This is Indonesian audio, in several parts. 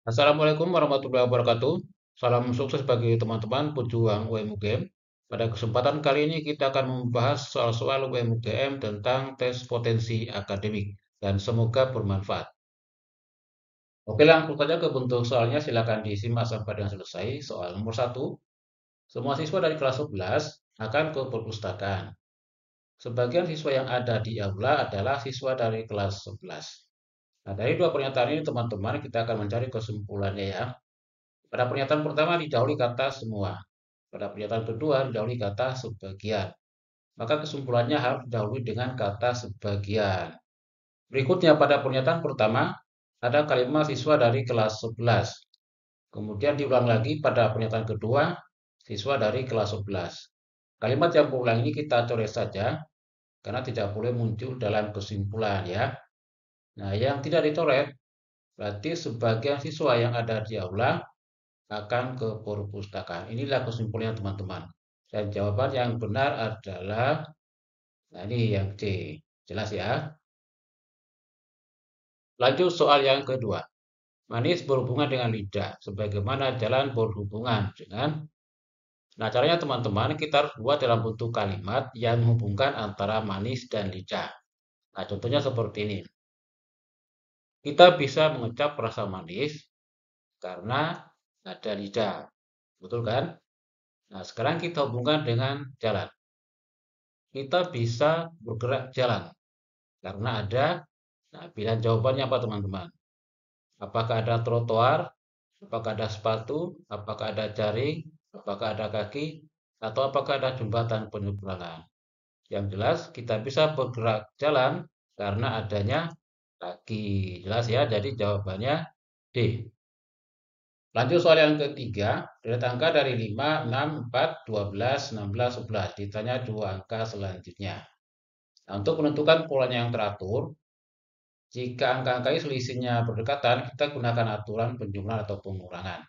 Assalamualaikum warahmatullahi wabarakatuh. Salam sukses bagi teman-teman pejuang UMUGM. Pada kesempatan kali ini kita akan membahas soal-soal UMUGM tentang tes potensi akademik dan semoga bermanfaat. Oke, langsung saja ke bentuk soalnya. Silakan disimak sampai dengan selesai. Soal nomor 1. Semua siswa dari kelas 11 akan ke perpustakaan. Sebagian siswa yang ada di aula adalah siswa dari kelas 11. Nah, dari dua pernyataan ini teman-teman kita akan mencari kesimpulannya ya. Pada pernyataan pertama didahului kata semua. Pada pernyataan kedua didahului kata sebagian. Maka kesimpulannya harus didahului dengan kata sebagian. Berikutnya pada pernyataan pertama ada kalimat siswa dari kelas 11. Kemudian diulang lagi pada pernyataan kedua siswa dari kelas 11. Kalimat yang berulang ini kita coret saja karena tidak boleh muncul dalam kesimpulan ya. Nah, yang tidak dicoret berarti sebagian siswa yang ada di aula akan ke perpustakaan. Inilah kesimpulannya teman-teman. Dan jawaban yang benar adalah, nah ini yang C. Jelas ya? Lanjut soal yang kedua. Manis berhubungan dengan lidah. Sebagaimana jalan berhubungan dengan. Nah, caranya teman-teman kita harus buat dalam bentuk kalimat yang menghubungkan antara manis dan lidah. Nah, contohnya seperti ini. Kita bisa mengecap rasa manis karena ada lidah. Betul kan? Nah, sekarang kita hubungkan dengan jalan. Kita bisa bergerak jalan karena ada. Nah, pilihan jawabannya apa teman-teman? Apakah ada trotoar? Apakah ada sepatu? Apakah ada jaring? Apakah ada kaki? Atau apakah ada jembatan penyeberangan? Yang jelas kita bisa bergerak jalan karena adanya kaki. Jelas ya, jadi jawabannya D. Lanjut soal yang ketiga, deret angka dari 5, 6, 4, 12, 16, 11. Ditanya dua angka selanjutnya. Nah, untuk menentukan polanya yang teratur, jika angka-angka ini selisihnya berdekatan, kita gunakan aturan penjumlahan atau pengurangan.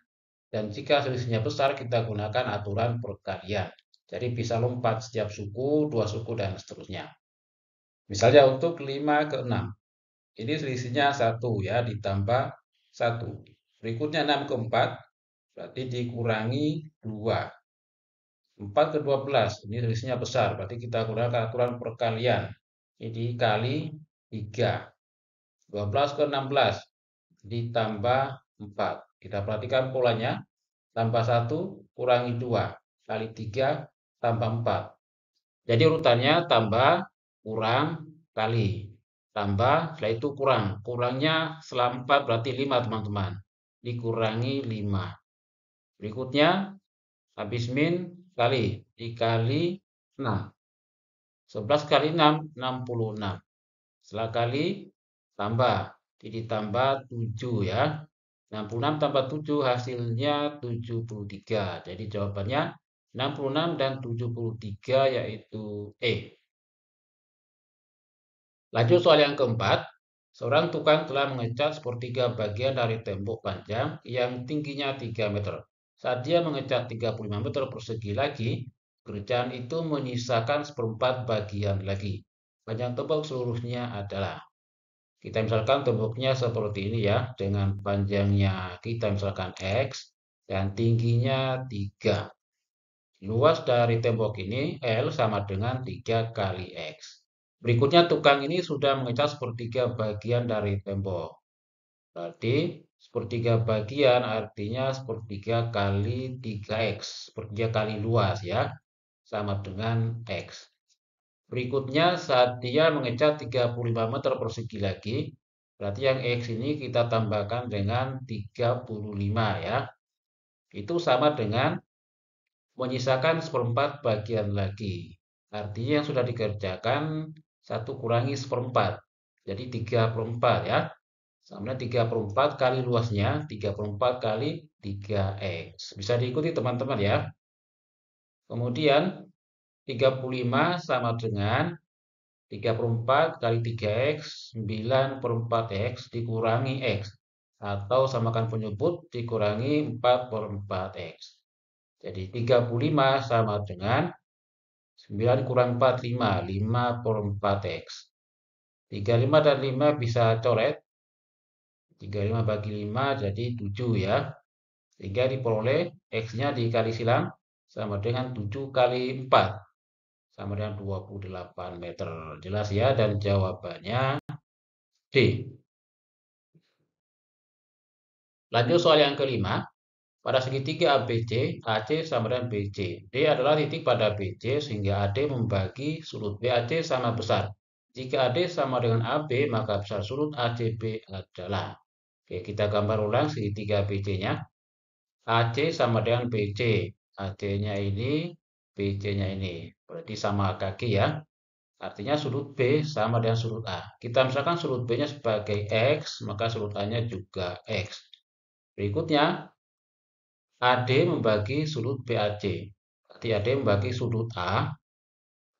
Dan jika selisihnya besar, kita gunakan aturan perkalian. Jadi bisa lompat setiap suku, dua suku, dan seterusnya. Misalnya untuk 5 ke 6. Ini selisihnya 1 ya, ditambah 1. Berikutnya 6 ke 4, berarti dikurangi 2. 4 ke 12, ini selisihnya besar, berarti kita gunakan aturan perkalian. Ini dikali 3. 12 ke 16 ditambah 4. Kita perhatikan polanya. Tambah 1 kurangi 2 kali 3 tambah 4. Jadi urutannya tambah, kurang, kali. Tambah, setelah itu kurang. Kurangnya setelah 4 berarti 5 teman-teman. Dikurangi 5. Berikutnya habis min kali. Dikali 6. 11 kali 6, 66. Setelah kali, tambah. Jadi ditambah 7 ya. 66 tambah 7 hasilnya 73. Jadi jawabannya 66 dan 73 yaitu E. Lanjut soal yang keempat. Seorang tukang telah mengecat sepertiga bagian dari tembok panjang yang tingginya 3 meter. Saat dia mengecat 35 meter persegi lagi, kerjaan itu menyisakan seperempat bagian lagi. Panjang tembok seluruhnya adalah. Kita misalkan temboknya seperti ini ya, dengan panjangnya kita misalkan X dan tingginya 3. Luas dari tembok ini L sama dengan 3 kali X. Berikutnya tukang ini sudah mengecat sepertiga bagian dari tembok. Berarti sepertiga bagian artinya sepertiga kali 3X. Sepertiga kali luas ya, sama dengan X. Berikutnya saat dia mengecat 35 meter persegi lagi, berarti yang X ini kita tambahkan dengan 35 ya. Itu sama dengan menyisakan seperempat bagian lagi. Artinya yang sudah dikerjakan 1 kurangi seperempat. Jadi 3/4 ya. Sama 3/4 kali luasnya, 3/4 kali 3X. Bisa diikuti teman-teman ya. Kemudian 35 sama dengan 3/4 kali 3X, 9/4X dikurangi X. Atau samakan penyebut dikurangi 4/4X. Jadi 35 sama dengan 9 kurang 4, 5. 5/4X. 35 dan 5 bisa coret. 35 bagi 5 jadi 7 ya. Sehingga diperoleh X-nya dikali silang sama dengan 7 kali 4 sama dengan 28 meter. Jelas ya, dan jawabannya D. Lanjut soal yang kelima. Pada segitiga ABC, AC sama dengan BC. D adalah titik pada BC sehingga AD membagi sudut BAC sama besar. Jika AD sama dengan AB, maka besar sudut ACB adalah. Oke, kita gambar ulang segitiga BC-nya. AC sama dengan BC. AC-nya ini, BC-nya ini. Berarti sama kaki ya. Artinya sudut B sama dengan sudut A. Kita misalkan sudut B-nya sebagai X, maka sudut A-nya juga X. Berikutnya, AD membagi sudut BAC. Berarti AD membagi sudut A,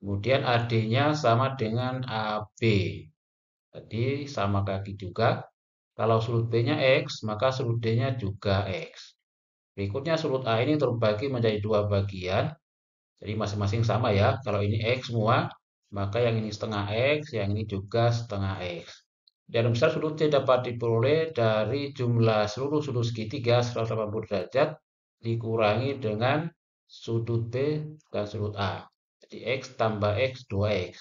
kemudian AD-nya sama dengan AB. Jadi sama kaki juga. Kalau sudut B-nya X, maka sudut D-nya juga X. Berikutnya sudut A ini terbagi menjadi dua bagian. Jadi masing-masing sama ya. Kalau ini X semua, maka yang ini setengah X, yang ini juga setengah X. Dan besar sudut C dapat diperoleh dari jumlah seluruh sudut segitiga 180 derajat dikurangi dengan sudut B dan sudut A. Jadi X tambah X 2X.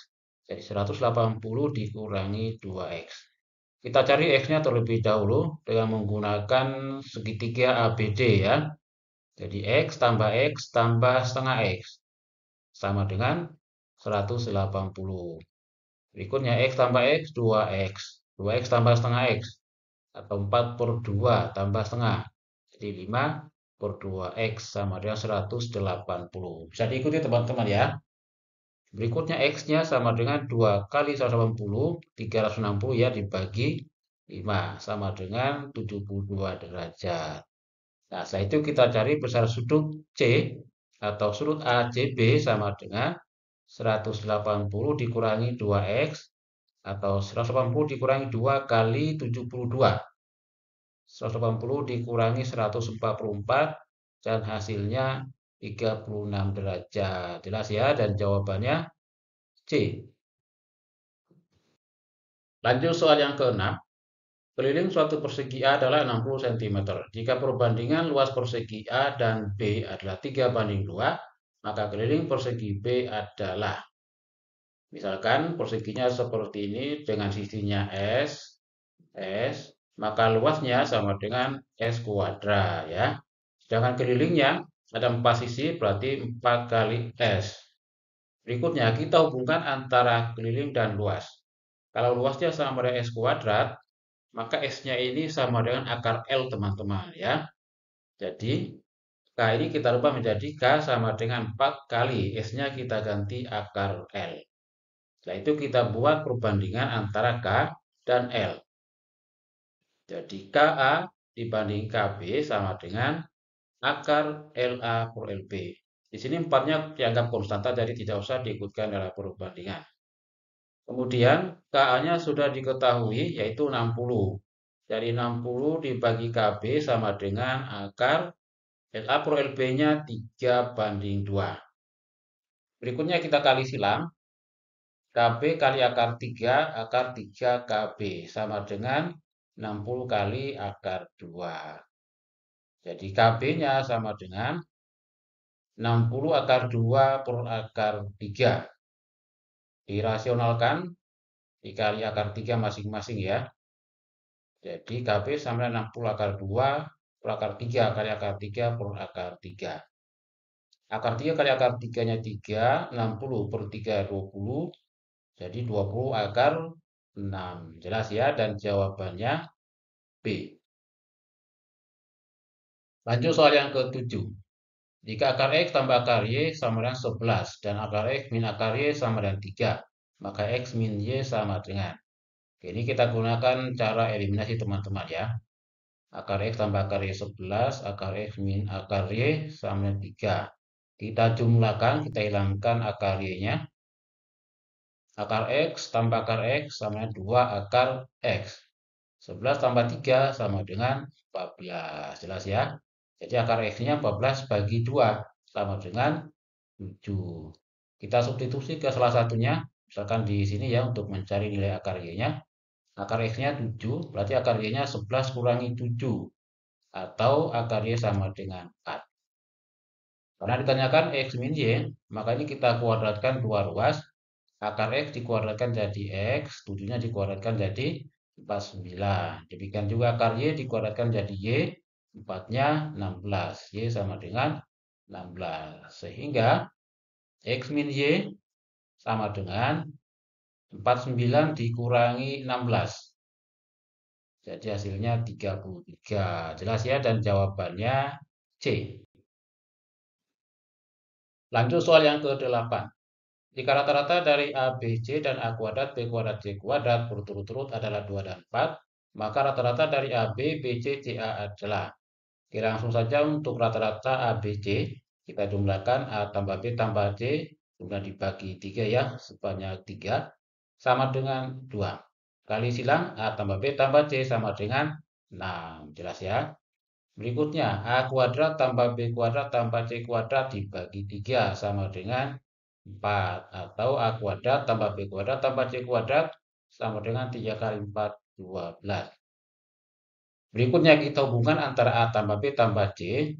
Jadi 180 dikurangi 2X. Kita cari X-nya terlebih dahulu dengan menggunakan segitiga ABD ya. Jadi X tambah setengah X sama dengan 180. Berikutnya X tambah X 2X. 2X tambah setengah X atau 4 per 2 tambah setengah. Jadi 5 per 2X sama dengan 180. Bisa diikuti teman-teman ya. Berikutnya X-nya sama dengan 2 kali 180, 360 ya dibagi 5 sama dengan 72 derajat. Nah, setelah itu kita cari besar sudut C atau sudut ACB sama dengan 180 dikurangi 2X atau 180 dikurangi 2 kali 72. 180 dikurangi 144 dan hasilnya 36 derajat. Jelas ya, dan jawabannya C. Lanjut soal yang ke-6. Keliling suatu persegi A adalah 60 cm. Jika perbandingan luas persegi A dan B adalah 3:2, maka keliling persegi B adalah. Misalkan perseginya seperti ini dengan sisinya S, maka luasnya sama dengan S kuadrat ya. Sedangkan kelilingnya ada 4 sisi, berarti 4 kali S. Berikutnya kita hubungkan antara keliling dan luas. Kalau luasnya sama dengan S kuadrat, maka S-nya ini sama dengan akar L teman-teman ya. Jadi K ini kita rubah menjadi K sama dengan 4 kali S-nya kita ganti akar L. Setelah itu kita buat perbandingan antara K dan L. Jadi KA dibanding KB sama dengan akar LA per LB. Di sini 4-nya dianggap konstanta, jadi tidak usah diikutkan dalam perbandingan. Kemudian KA-nya sudah diketahui yaitu 60. Jadi 60 dibagi KB sama dengan akar LA per LB-nya 3:2. Berikutnya kita kali silang. KB kali akar 3 KB sama dengan 60 kali akar 2. Jadi KB-nya sama dengan 60 akar 2 per akar 3. Dirasionalkan dikali akar 3 masing-masing ya. Jadi KB sama dengan 60 akar 2 per akar 3 kali akar 3 per akar 3. Akar 3 kali akar 3-nya 3, 60 per 3, 20. Jadi 20 akar 6. Jelas ya, dan jawabannya B. Lanjut soal yang ke-7. Jika akar X tambah akar Y sama dengan 11 dan akar X min akar Y sama dengan 3, maka X min Y sama dengan. Oke, ini kita gunakan cara eliminasi teman-teman ya. Akar X tambah akar Y 11, akar X min akar Y sama dengan 3. Kita jumlahkan, kita hilangkan akar Y-nya. Akar X tambah akar X sama dengan 2 akar X. 11 tambah 3 sama dengan 14. Jelas ya? Jadi akar X-nya 14 bagi 2 sama dengan 7. Kita substitusi ke salah satunya. Misalkan di sini ya untuk mencari nilai akar Y-nya. Akar X-nya 7, berarti akar Y-nya 11 kurangi 7. Atau akar Y sama dengan 4. Karena ditanyakan X min Y, makanya kita kuadratkan dua ruas. Akar X dikuadratkan jadi X, 7-nya dikuadratkan jadi 49. Demikian juga akar Y dikuadratkan jadi Y, 4-nya 16. Y sama dengan 16. Sehingga X min Y sama dengan 49 dikurangi 16. Jadi hasilnya 33. Jelas ya, dan jawabannya C. Lanjut soal yang ke-8. Jika rata-rata dari A, B, C dan A kuadrat, B kuadrat, C kuadrat berturut-turut adalah 2 dan 4, maka rata-rata dari A, B, B, C, C, A adalah. Oke, langsung saja untuk rata-rata A, B, C, kita jumlahkan A tambah B tambah C, kemudian dibagi 3 ya, sebanyak 3, sama dengan 2. Kali silang A tambah B tambah C sama dengan 6. Jelas ya? Berikutnya, A kuadrat tambah B kuadrat tambah C kuadrat dibagi 3 sama dengan 4. Atau A kuadrat tambah B kuadrat tambah C kuadrat sama dengan 3 kali 4, 12. Berikutnya kita hubungkan antara A tambah B tambah C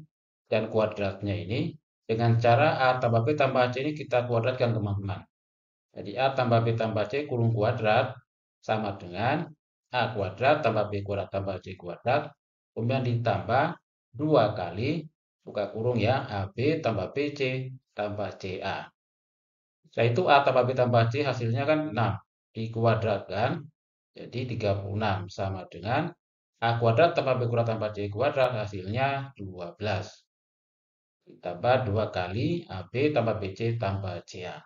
dan kuadratnya ini dengan cara A tambah B tambah C ini kita kuadratkan, teman-teman. Jadi A tambah B tambah C kurung kuadrat sama dengan A kuadrat tambah B kuadrat tambah C kuadrat, kemudian ditambah 2 kali buka kurung ya AB tambah BC tambah CA. Setelah itu A tambah B tambah C hasilnya kan 6 dikuadratkan jadi 36 sama dengan A kuadrat tambah B kuadrat tambah C kuadrat hasilnya 12. Ditambah 2 kali AB tambah BC tambah CA.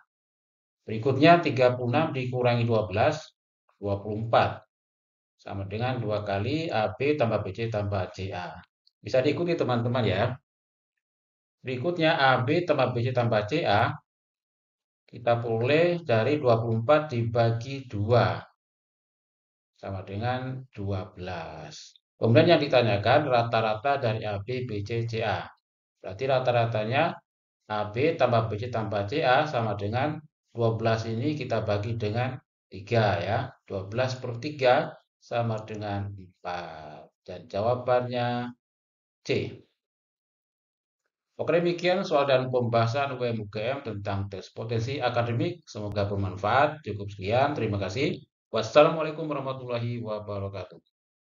Berikutnya 36 dikurangi 12, 24. Sama dengan 2 kali AB tambah BC tambah CA. Bisa diikuti teman-teman ya. Berikutnya AB tambah BC tambah CA, kita boleh dari 24 dibagi 2. Sama dengan 12. Kemudian yang ditanyakan rata-rata dari AB, BC, CA. Berarti rata-ratanya AB tambah BC tambah CA sama dengan 12 ini kita bagi dengan 3 ya. 12 per 3 sama dengan 4. Dan jawabannya C. Oke, demikian soal dan pembahasan UMUGM tentang tes potensi akademik. Semoga bermanfaat. Cukup sekian. Terima kasih. Wassalamualaikum warahmatullahi wabarakatuh.